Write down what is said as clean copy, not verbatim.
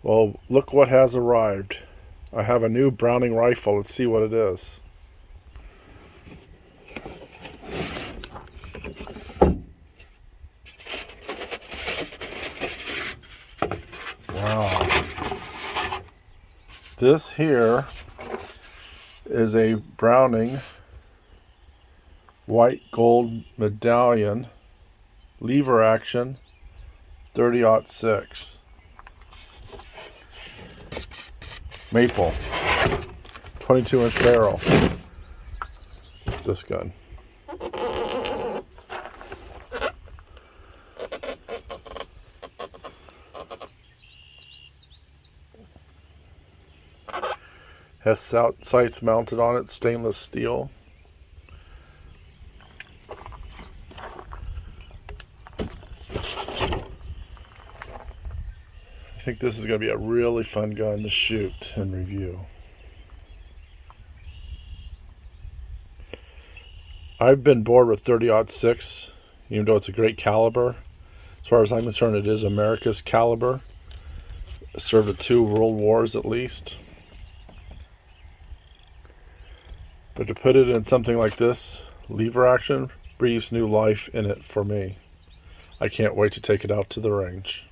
Well, look what has arrived. I have a new Browning rifle. Let's see what it is. Wow. This here is a Browning white gold Medallion lever action 30-06 maple 22-inch barrel. This gun. Has sights mounted on it, stainless steel. I think this is going to be a really fun gun to shoot and review. I've been bored with 30-06, even though it's a great caliber. As far as I'm concerned, it is America's caliber. It served at 2 world wars at least. But to put it in something like this, lever action, breathes new life in it for me. I can't wait to take it out to the range.